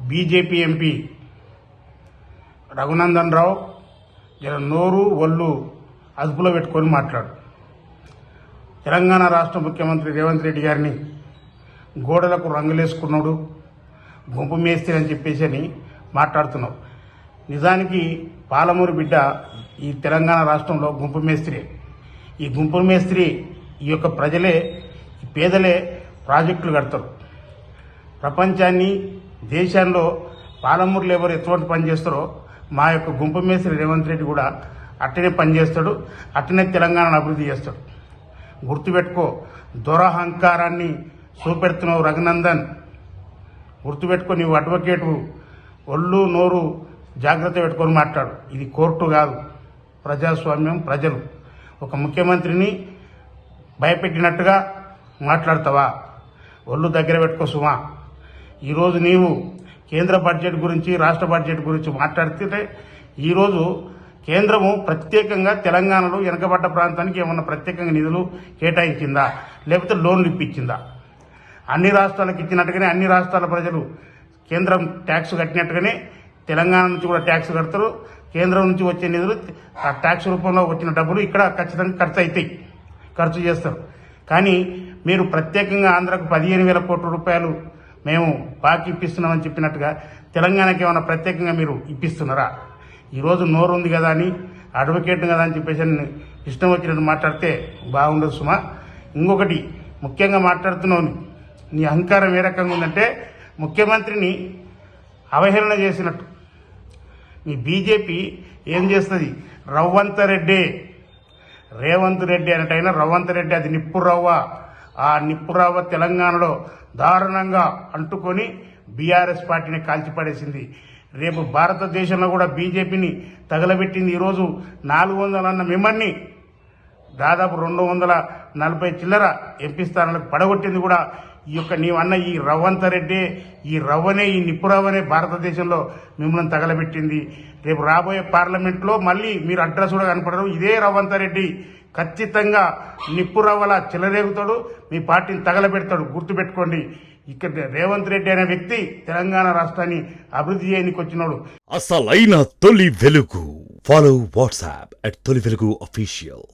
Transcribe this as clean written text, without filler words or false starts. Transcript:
BJP MP Raghunandan Rao జర నోరు ఒళ్ళు అదుపులో పెట్టుకొని మాట్లాడు. తెలంగాణ రాష్ట్ర ముఖ్యమంత్రి రేవంత్ రెడ్డి గారిని గోడలకు రంగులేసుకున్నాడు, గుంపు మేస్త్రి అని చెప్పేసి అని మాట్లాడుతున్నావు. నిజానికి పాలమూరు బిడ్డ ఈ తెలంగాణ రాష్ట్రంలో గుంపు మేస్త్రి. ఈ గుంపు మేస్త్రి ఈ యొక్క ప్రజలే, ఈ పేదలే ప్రాజెక్టులు కడతారు. ప్రపంచాన్ని, దేశాల్లో పాలమూరులో ఎవరు ఎటువంటి పని చేస్తారో మా యొక్క గుంపు మేస్త్రి రేవంత్ రెడ్డి కూడా అట్టనే పనిచేస్తాడు, అట్టనే తెలంగాణను అభివృద్ధి చేస్తాడు. గుర్తుపెట్టుకో, దురహంకారాన్ని చూపెడుతున్నావు రఘునందన్. గుర్తుపెట్టుకో, నీవు అడ్వకేటు, ఒళ్ళు నోరు జాగ్రత్త పెట్టుకొని మాట్లాడు. ఇది కోర్టు కాదు, ప్రజాస్వామ్యం. ప్రజలు ఒక ముఖ్యమంత్రిని భయపెట్టినట్టుగా మాట్లాడతావా? ఒళ్ళు దగ్గర పెట్టుకో సుమా. ఈరోజు నీవు కేంద్ర బడ్జెట్ గురించి, రాష్ట్ర బడ్జెట్ గురించి మాట్లాడితే ఈరోజు కేంద్రము ప్రత్యేకంగా తెలంగాణలో వెనుకబడ్డ ప్రాంతానికి ఏమన్నా ప్రత్యేకంగా నిధులు కేటాయించిందా, లేకపోతే లోన్లు ఇప్పించిందా? అన్ని రాష్ట్రాలకు ఇచ్చినట్టుగానే అన్ని రాష్ట్రాల ప్రజలు కేంద్రం ట్యాక్స్ కట్టినట్టుగానే తెలంగాణ నుంచి కూడా ట్యాక్స్ కడతారు. కేంద్రం నుంచి వచ్చే నిధులు, ఆ ట్యాక్స్ రూపంలో వచ్చిన డబ్బులు ఇక్కడ ఖచ్చితంగా ఖర్చు అవుతాయి, ఖర్చు చేస్తారు. కానీ మీరు ప్రత్యేకంగా ఆంధ్రకు 15,000 కోట్ల రూపాయలు మేము బాకీ ఇప్పిస్తున్నామని చెప్పినట్టుగా తెలంగాణకి ఏమైనా ప్రత్యేకంగా మీరు ఇప్పిస్తున్నారా? ఈరోజు నోరు ఉంది కదా అని, అడ్వకేట్ కదా అని చెప్పేసి ఇష్టం వచ్చినట్టు మాట్లాడితే బాగుండదు సుమా. ఇంకొకటి ముఖ్యంగా మాట్లాడుతున్నావు, నీ అహంకారం ఏ రకంగా ఉందంటే ముఖ్యమంత్రిని అవహేళన చేసినట్టు. మీ బీజేపీ ఏం చేస్తుంది? రవ్వంత రెడ్డి, రేవంత్ రెడ్డి అన్నట్టయినా రవ్వంత రెడ్డి, అది నిప్పు రవ్వ. ఆ నిప్పు రవ్వ తెలంగాణలో దారుణంగా అంటుకొని బీఆర్ఎస్ పార్టీని కాల్చిపడేసింది. రేపు భారతదేశంలో కూడా బీజేపీని తగలబెట్టింది. ఈరోజు 400 అన్న మిమ్మల్ని దాదాపు 240 చిల్లర ఎంపీ స్థానాలకు పడగొట్టింది కూడా ఈ యొక్క నీవన్న ఈ రవ్వంత రెడ్డి, ఈ రవ్వనే, ఈ నిప్పు రవ్వనే భారతదేశంలో మిమ్మల్ని తగలబెట్టింది. రేపు రాబోయే పార్లమెంట్లో మళ్ళీ మీరు అడ్రస్ కూడా కనపడరు. ఇదే రవ్వంత రెడ్డి ఖచ్చితంగా నిప్పు రవ్వలా చిల్లరేగుతాడు, మీ పార్టీని తగలబెడతాడు. గుర్తుపెట్టుకోండి. ఇక్కడ రేవంత్ రెడ్డి అనే వ్యక్తి తెలంగాణ రాష్ట్రాన్ని అభివృద్ధి చేయడానికి వచ్చినాడు. అసలైన తొలి వెలుగు. ఫాలో వాట్సాప్ @తొలి వెలుగు official.